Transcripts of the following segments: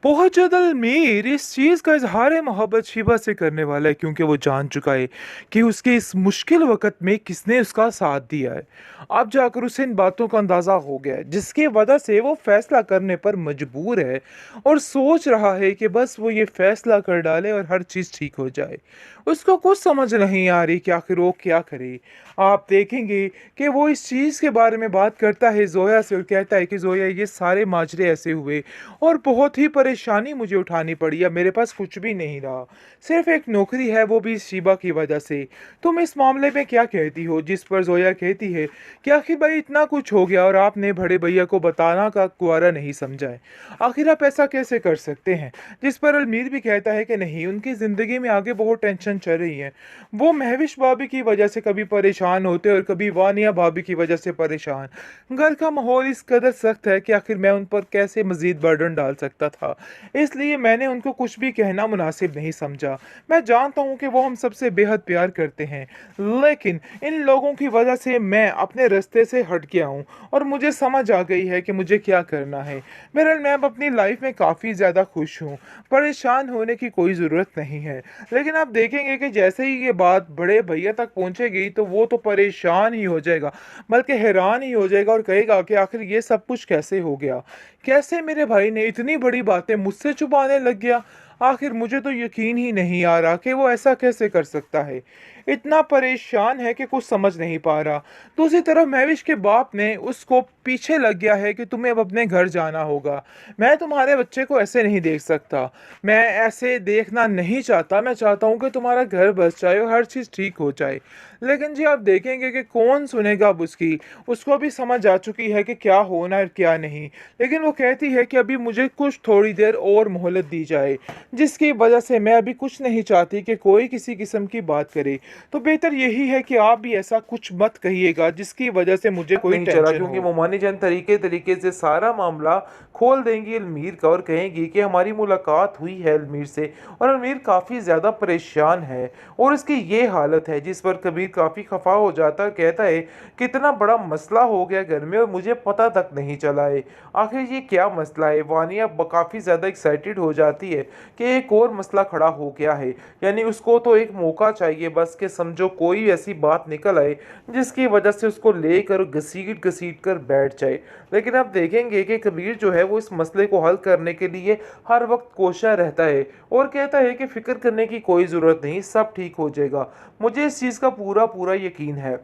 बहुत जल्द अलमीर इस चीज़ का इजहार मोहब्बत शिबा से करने वाला है, क्योंकि वो जान चुका है कि उसके इस मुश्किल वक़्त में किसने उसका साथ दिया है। अब जाकर उसे इन बातों का अंदाज़ा हो गया है, जिसकी वजह से वो फैसला करने पर मजबूर है और सोच रहा है कि बस वो ये फैसला कर डाले और हर चीज़ ठीक हो जाए। उसको कुछ समझ नहीं आ रही कि आखिर वो क्या करे। आप देखेंगे कि वो इस चीज़ के बारे में बात करता है ज़ोया से और कहता है कि ज़ोया, ये सारे माजरे ऐसे हुए और बहुत ही परेशानी मुझे उठानी पड़ी। अब मेरे पास कुछ भी नहीं रहा, सिर्फ एक नौकरी है, वो भी शिबा की वजह से। तुम इस मामले में क्या कहती हो? जिस पर जोया कहती है कि आखिर भाई इतना कुछ हो गया और आपने बड़े भैया को बताना का कुआरा नहीं समझा है, आखिर आप ऐसा कैसे कर सकते हैं? जिस पर अलमीर भी कहता है कि नहीं, उनकी ज़िंदगी में आगे बहुत टेंशन चल रही है। वो महविश भाभी की वजह से कभी परेशान होते और कभी वानिया भाभी की वजह से परेशान। घर का माहौल इस कदर सख्त है कि आखिर मैं उन पर कैसे मजीद बर्डन डाल सकता था। इसलिए मैंने उनको कुछ भी कहना मुनासिब नहीं समझा। मैं जानता हूँ कि वो हम सबसे बेहद प्यार करते हैं, लेकिन इन लोगों की वजह से मैं अपने रास्ते से हट गया हूँ और मुझे समझ आ गई है कि मुझे क्या करना है। मेरा मैं अब अपनी लाइफ में काफ़ी ज़्यादा खुश हूँ, परेशान होने की कोई ज़रूरत नहीं है। लेकिन आप देखेंगे कि जैसे ही ये बात बड़े भैया तक पहुँचेगी तो वो तो परेशान ही हो जाएगा, बल्कि हैरान ही हो जाएगा और कहेगा कि आखिर ये सब कुछ कैसे हो गया? कैसे मेरे भाई ने इतनी बड़ी बातें मुझसे छुपाने लग गया? आखिर मुझे तो यकीन ही नहीं आ रहा कि वो ऐसा कैसे कर सकता है। इतना परेशान है कि कुछ समझ नहीं पा रहा। दूसरी तरफ महविश के बाप ने उसको पीछे लग गया है कि तुम्हें अब अपने घर जाना होगा। मैं तुम्हारे बच्चे को ऐसे नहीं देख सकता। मैं ऐसे देखना नहीं चाहता। मैं चाहता हूँ कि तुम्हारा घर बस जाए और हर चीज़ ठीक हो जाए। लेकिन जी आप देखेंगे कि कौन सुनेगा अब उसकी। उसको भी समझ आ चुकी है कि क्या होना है और क्या नहीं। लेकिन वो कहती है कि अभी मुझे कुछ थोड़ी देर और मोहलत दी जाए, जिसकी वजह से मैं अभी कुछ नहीं चाहती कि कोई किसी किस्म की बात करे। तो बेहतर यही है कि आप भी ऐसा कुछ मत कहिएगा जिसकी वजह से मुझे कोई नहीं चला, टेंशन क्योंकि हो। मोमानी जान तरीके तरीके से सारा मामला खोल देंगी अलमीर का और कहेंगी कि हमारी मुलाकात हुई है अलमीर से और अलमीर काफ़ी ज़्यादा परेशान है और इसकी ये हालत है। जिस पर कबीर काफ़ी खफा हो जाता है और कहता है कितना बड़ा मसला हो गया घर में और मुझे पता तक नहीं चला है। आखिर ये क्या मसला है? वानिया काफ़ी ज़्यादा एक्साइटेड हो जाती है कि एक और मसला खड़ा हो गया है। यानी उसको तो एक मौका चाहिए बस, कि समझो कोई ऐसी बात निकल आए जिसकी वजह से उसको लेकर घसीट घसीट कर बैठ जाए। लेकिन आप देखेंगे कि कबीर जो है वो इस मसले को हल करने के लिए हर वक्त कोशा रहता है और कहता है कि फिक्र करने की कोई ज़रूरत नहीं, सब ठीक हो जाएगा। मुझे इस चीज़ का पूरा पूरा यकीन है।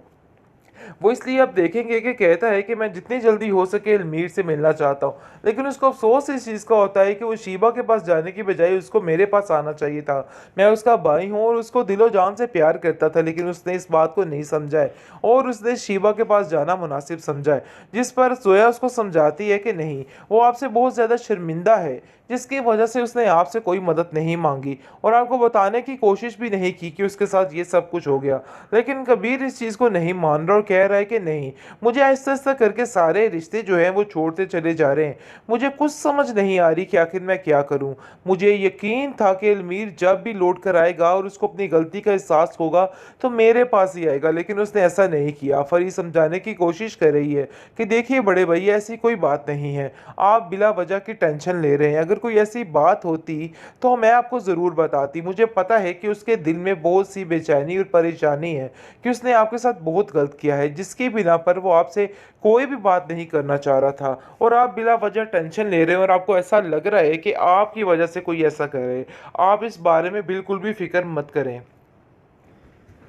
वो इसलिए आप देखेंगे कि कहता है कि मैं जितनी जल्दी हो सके अलमीर से मिलना चाहता हूँ। लेकिन उसको अफसोस इस चीज़ का होता है कि वो शीबा के पास जाने की बजाय उसको मेरे पास आना चाहिए था। मैं उसका भाई हूँ और उसको दिलो जान से प्यार करता था, लेकिन उसने इस बात को नहीं समझा है और उसने शीबा के पास जाना मुनासिब समझा है। जिस पर सोया उसको समझाती है कि नहीं, वो आपसे बहुत ज़्यादा शर्मिंदा है, जिसकी वजह से उसने आपसे कोई मदद नहीं मांगी और आपको बताने की कोशिश भी नहीं की कि उसके साथ ये सब कुछ हो गया। लेकिन कबीर इस चीज़ को नहीं मान रहा और कह रहा है कि नहीं, मुझे आहिस्ता आहिस्ता करके सारे रिश्ते जो हैं वो छोड़ते चले जा रहे हैं। मुझे कुछ समझ नहीं आ रही कि आखिर मैं क्या करूं। मुझे यकीन था कि अलमीर जब भी लौट कर आएगा और उसको अपनी गलती का एहसास होगा तो मेरे पास ही आएगा, लेकिन उसने ऐसा नहीं किया। फरी समझाने की कोशिश कर रही है कि देखिए बड़े भैया, ऐसी कोई बात नहीं है, आप बिला वजह की टेंशन ले रहे हैं। अगर कोई ऐसी बात होती तो मैं आपको ज़रूर बताती। मुझे पता है कि उसके दिल में बहुत सी बेचैनी और परेशानी है कि उसने आपके साथ बहुत गलत किया है, जिसकी बिना पर वो आपसे कोई भी बात नहीं करना चाह रहा था और आप बिला वजह टेंशन ले रहे हैं और आपको ऐसा लग रहा है कि आपकी वजह से कोई ऐसा करे। आप इस बारे में बिल्कुल भी फिक्र मत करें।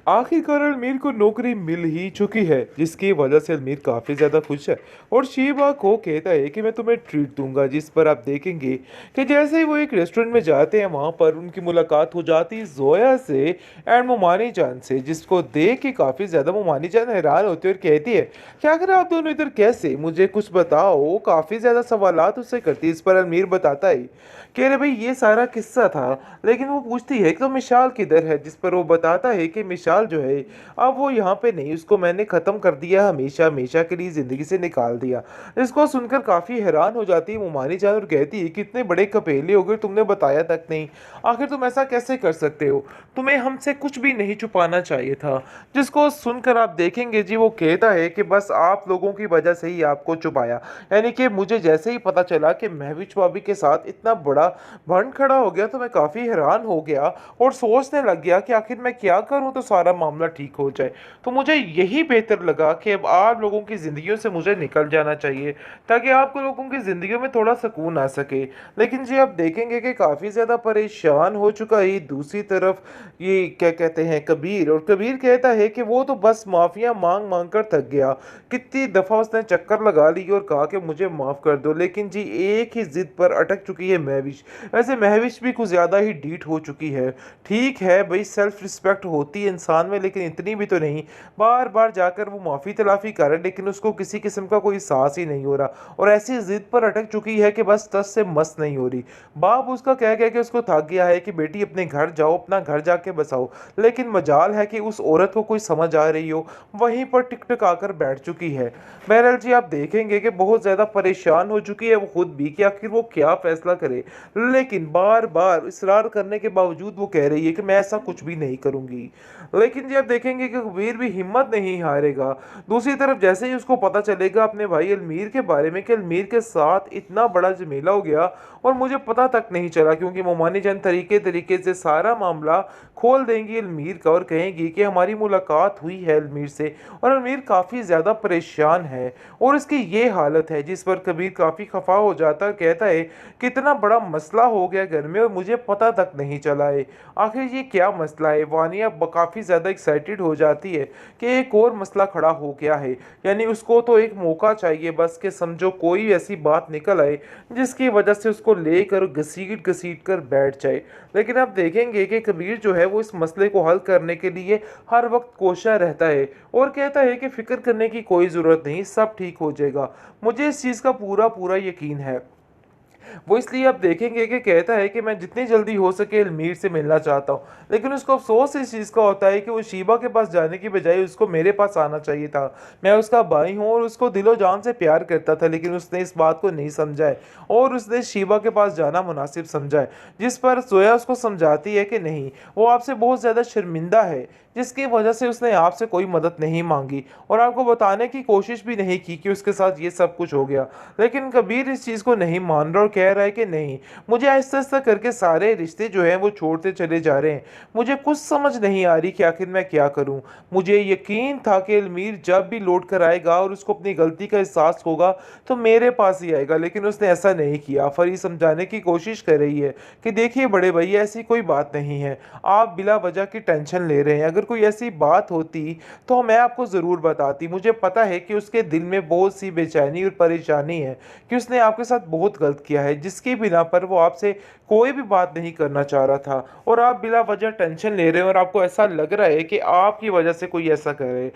आखिरकार अलमीर को नौकरी मिल ही चुकी है, जिसकी वजह से अलमीर काफ़ी ज़्यादा खुश है और शीबा को कहता है कि मैं तुम्हें ट्रीट दूंगा। जिस पर आप देखेंगे कि जैसे ही वो एक रेस्टोरेंट में जाते हैं, वहाँ पर उनकी मुलाकात हो जाती है जोया से एंड मोमानी जान से, जिसको देख के काफ़ी ज़्यादा मोमानी जान हैरान होती है और कहती है कि आखिर आप दोनों इधर कैसे, मुझे कुछ बताओ। काफ़ी ज़्यादा सवालात उससे करती है। इस पर अलमीर बताता है कि अरे भाई ये सारा किस्सा था, लेकिन वो पूछती है कि तो मिशाल किधर है? जिस पर वो बताता है कि मिशाल विशाल जो है अब वो यहाँ पे नहीं, उसको मैंने ख़त्म कर दिया, हमेशा हमेशा के लिए ज़िंदगी से निकाल दिया। इसको सुनकर काफ़ी हैरान हो जाती है मोमानी जान और कहती है कितने बड़े कपेले हो गए, तुमने बताया तक नहीं। आखिर तुम ऐसा कैसे कर सकते हो? तुम्हें हमसे कुछ भी नहीं छुपाना चाहिए था। जिसको सुनकर आप देखेंगे जी वो कहता है कि बस आप लोगों की वजह से ही आपको छुपाया। यानी कि मुझे जैसे ही पता चला कि महविश भाभी के साथ इतना बड़ा भंड खड़ा हो गया तो मैं काफ़ी हैरान हो गया और सोचने लग गया कि आखिर मैं क्या करूं तो सारा मामला ठीक हो जाए। तो मुझे यही बेहतर लगा कि अब आप लोगों की ज़िंदगियों से मुझे निकल जाना चाहिए ताकि आपको लोगों की ज़िंदगियों में थोड़ा सुकून आ सके। लेकिन जी आप देखेंगे कि काफ़ी ज़्यादा परेशान हो चुका है दूसरी तरफ ये क्या कहते हैं कबीर, और कबीर कहता है कि वो तो बस माफिया मांग मांग कर थक गया। कितनी दफ़ा उसने चक्कर लगा ली और कहा कि मुझे माफ़ कर दो, लेकिन जी एक ही जिद पर अटक चुकी है महविश। वैसे महविश भी कुछ ज़्यादा ही ढीठ हो चुकी है। ठीक है भाई, सेल्फ रिस्पेक्ट होती है इंसान में, लेकिन इतनी भी तो नहीं। बार बार जाकर वो माफ़ी तलाफ़ी करे लेकिन उसको किसी किस्म का कोई एहसास ही नहीं हो रहा और ऐसी जिद पर अटक चुकी है कि बस तस से मस नहीं हो रही। बाप उसका कह कह के उसको थक गया है कि बेटी अपने घर जाओ, अपना घर जाके बसाओ। लेकिन मजाल है कि उस औरत को कोई समझ आ रही हो, वहीं पर टिक टिक आकर बैठ चुकी है। बहरहाल जी आप देखेंगे कि बहुत ज़्यादा परेशान हो चुकी है वो खुद भी कि आखिर वो क्या फैसला करे। लेकिन बार बार इसरार करने के बावजूद वो कह रही है कि मैं ऐसा कुछ भी नहीं करूंगी। लेकिन जी आप देखेंगे कि कबीर भी हिम्मत नहीं हारेगा। दूसरी तरफ जैसे ही उसको पता चलेगा अपने भाई अलमीर के बारे में कि अलमीर के साथ इतना बड़ा झमेला हो गया और मुझे पता तक नहीं चला, क्योंकि मोमानी जान तरीके तरीके से सारा मामला खोल देंगी अलमीर का और कहेंगी कि हमारी मुलाकात हुई है अलमीर से और अलमीर काफ़ी ज़्यादा परेशान है और इसकी ये हालत है। जिस पर कबीर काफ़ी खफा हो जाता है, कहता है कितना बड़ा मसला हो गया घर में और मुझे पता तक नहीं चला है। आखिर ये क्या मसला है? वानिया काफ़ी ज़्यादा एक्साइटेड हो जाती है कि एक और मसला खड़ा हो गया है। यानी उसको तो एक मौका चाहिए बस, कि समझो कोई ऐसी बात निकल आए जिसकी वजह से उसको लेकर घसीट घसीट कर बैठ जाए। लेकिन आप देखेंगे कि कबीर जो है वो इस मसले को हल करने के लिए हर वक्त कोशा रहता है और कहता है कि फिक्र करने की कोई ज़रूरत नहीं, सब ठीक हो जाएगा। मुझे इस चीज़ का पूरा पूरा यकीन है। वो इसलिए आप देखेंगे कि कहता है कि मैं जितनी जल्दी हो सके अलमीर से मिलना चाहता हूँ, लेकिन उसको अफसोस इस चीज़ का होता है कि वो शीबा के पास जाने की बजाय उसको मेरे पास आना चाहिए था। मैं उसका भाई हूँ और उसको दिलो जान से प्यार करता था, लेकिन उसने इस बात को नहीं समझा है और उसने शीबा के पास जाना मुनासिब समझा है। जिस पर जोया उसको समझाती है कि नहीं, वो आपसे बहुत ज़्यादा शर्मिंदा है, जिसकी वजह से उसने आपसे कोई मदद नहीं मांगी और आपको बताने की कोशिश भी नहीं की कि उसके साथ ये सब कुछ हो गया। लेकिन कबीर इस चीज़ को नहीं मान रहा और कह रहा है कि नहीं, मुझे आहिस्ता आहिस्ता करके सारे रिश्ते जो हैं वो छोड़ते चले जा रहे हैं। मुझे कुछ समझ नहीं आ रही कि आखिर मैं क्या करूं। मुझे यकीन था कि अलमीर जब भी लौट कर आएगा और उसको अपनी गलती का एहसास होगा तो मेरे पास ही आएगा, लेकिन उसने ऐसा नहीं किया। फरी समझाने की कोशिश कर रही है कि देखिए बड़े भैया, ऐसी कोई बात नहीं है, आप बिला वजह की टेंशन ले रहे हैं। अगर कोई ऐसी बात होती तो मैं आपको ज़रूर बताती। मुझे पता है कि उसके दिल में बहुत सी बेचैनी और परेशानी है कि उसने आपके साथ बहुत गलत किया है, जिसकी बिना पर वो आपसे कोई भी बात नहीं करना चाह रहा था और आप बिला वजह टेंशन ले रहे हैं और आपको ऐसा लग रहा है कि आपकी वजह से कोई ऐसा करे।